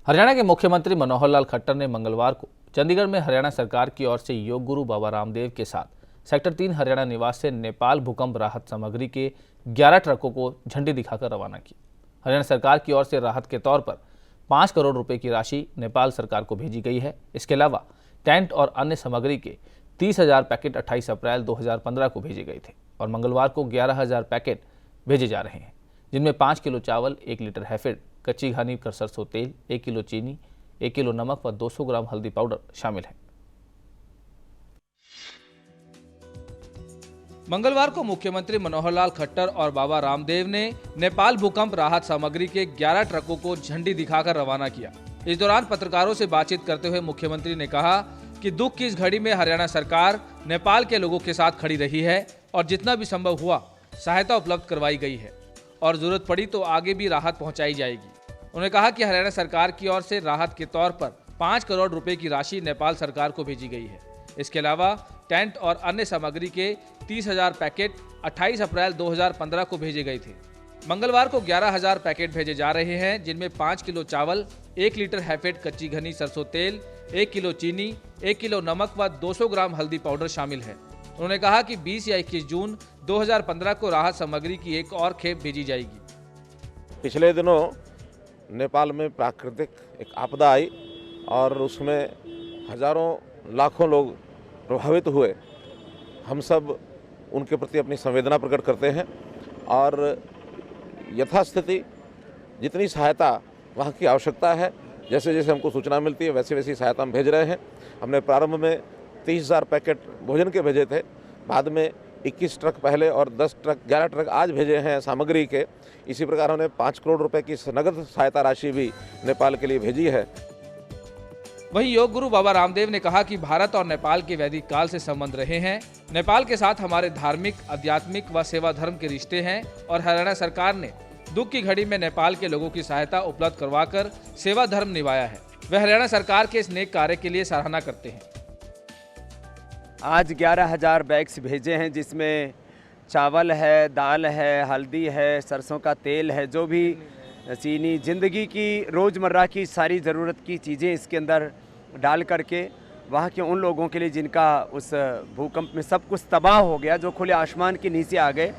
हरियाणा के मुख्यमंत्री मनोहर लाल खट्टर ने मंगलवार को चंडीगढ़ में हरियाणा सरकार की ओर से योग गुरु बाबा रामदेव के साथ सेक्टर 3 हरियाणा निवास से नेपाल भूकंप राहत सामग्री के 11 ट्रकों को झंडी दिखाकर रवाना किया। हरियाणा सरकार की ओर से राहत के तौर पर 5 करोड़ रुपए की राशि नेपाल सरकार को भेजी गई है। इसके अलावा टेंट और अन्य सामग्री के 30,000 पैकेट 28 अप्रैल 2015 को भेजे गए थे और मंगलवार को 11,000 पैकेट भेजे जा रहे हैं, जिनमें 5 किलो चावल, 1 लीटर हैफेड, कच्ची घानी कर सरसों तेल, 1 किलो चीनी, 1 किलो नमक व 200 ग्राम हल्दी पाउडर शामिल है। मंगलवार को मुख्यमंत्री मनोहर लाल खट्टर और बाबा रामदेव ने नेपाल भूकंप राहत सामग्री के 11 ट्रकों को झंडी दिखाकर रवाना किया। इस दौरान पत्रकारों से बातचीत करते हुए मुख्यमंत्री ने कहा कि दुख की इस घड़ी में हरियाणा सरकार नेपाल के लोगों के साथ खड़ी रही है और जितना भी संभव हुआ सहायता उपलब्ध करवाई गई है और जरूरत पड़ी तो आगे भी राहत पहुंचाई जाएगी। उन्होंने कहा कि हरियाणा सरकार की ओर से राहत के तौर पर 5 करोड़ रुपए की राशि नेपाल सरकार को भेजी गई है। इसके अलावा टेंट और अन्य सामग्री के 30,000 पैकेट 28 अप्रैल 2015 को भेजे गए थे। मंगलवार को 11,000 पैकेट भेजे जा रहे हैं, जिनमें 5 किलो चावल, 1 लीटर हैफेड कच्ची घनी सरसों तेल, 1 किलो चीनी, 1 किलो नमक व 200 ग्राम हल्दी पाउडर शामिल है। उन्होंने कहा कि 20 या 21 जून 2015 को राहत सामग्री की एक और खेप भेजी जाएगी। पिछले दिनों नेपाल में प्राकृतिक एक आपदा आई और उसमें हजारों लाखों लोग प्रभावित हुए। हम सब उनके प्रति अपनी संवेदना प्रकट करते हैं और यथास्थिति जितनी सहायता वहाँ की आवश्यकता है, जैसे जैसे हमको सूचना मिलती है वैसे वैसी सहायता हम भेज रहे हैं। हमने प्रारंभ में 30,000 पैकेट भोजन के भेजे थे, बाद में 21 ट्रक पहले और 11 ट्रक आज भेजे हैं सामग्री के। इसी प्रकार हमने 5 करोड़ रुपए की नगद सहायता राशि भी नेपाल के लिए भेजी है। वहीं योग गुरु बाबा रामदेव ने कहा कि भारत और नेपाल के वैदिक काल से संबंध रहे हैं। नेपाल के साथ हमारे धार्मिक, आध्यात्मिक व सेवा धर्म के रिश्ते हैं और हरियाणा सरकार ने दुख की घड़ी में नेपाल के लोगों की सहायता उपलब्ध करवाकर सेवा धर्म निभाया है। वह हरियाणा सरकार के इस नेक कार्य के लिए सराहना करते हैं। आज 11,000 बैग्स भेजे हैं, जिसमें चावल है, दाल है, हल्दी है, सरसों का तेल है, जो भी चीनी, ज़िंदगी की रोज़मर्रा की सारी ज़रूरत की चीज़ें इसके अंदर डाल करके वहाँ के उन लोगों के लिए जिनका उस भूकंप में सब कुछ तबाह हो गया, जो खुले आसमान के नीचे आ गए,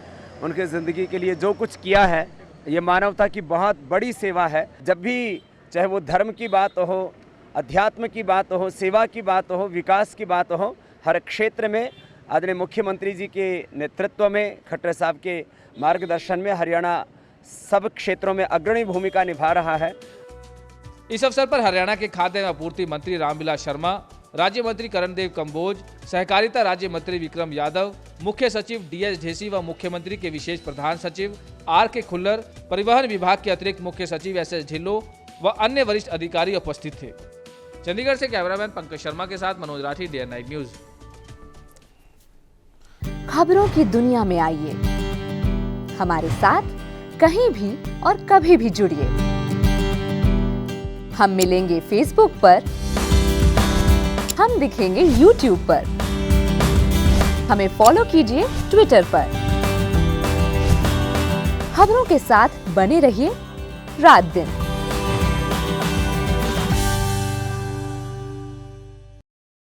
उनके ज़िंदगी के लिए जो कुछ किया है, ये मानवता की बहुत बड़ी सेवा है। जब भी चाहे वो धर्म की बात हो, अध्यात्म की बात हो, सेवा की बात हो, विकास की बात हो, हर क्षेत्र में आदरणीय मुख्यमंत्री जी के नेतृत्व में, खट्टर साहब के मार्गदर्शन में हरियाणा सब क्षेत्रों में अग्रणी भूमिका निभा रहा है। इस अवसर पर हरियाणा के खाद्य एवं आपूर्ति मंत्री रामविलास शर्मा, राज्य मंत्री करणदेव कम्बोज, सहकारिता राज्य मंत्री विक्रम यादव, मुख्य सचिव DS ढेसी व मुख्यमंत्री के विशेष प्रधान सचिव RK खुल्लर, परिवहन विभाग के अतिरिक्त मुख्य सचिव SS ढिल्लो व अन्य वरिष्ठ अधिकारी उपस्थित थे। चंडीगढ़ से कैमरामैन पंकज शर्मा के साथ Manoj Rathi, Day Night news. खबरों की दुनिया में आइए, हमारे साथ कहीं भी और कभी भी जुड़िए। हम मिलेंगे फेसबुक पर, हम दिखेंगे यूट्यूब पर, हमें फॉलो कीजिए ट्विटर पर। खबरों के साथ बने रहिए रात दिन।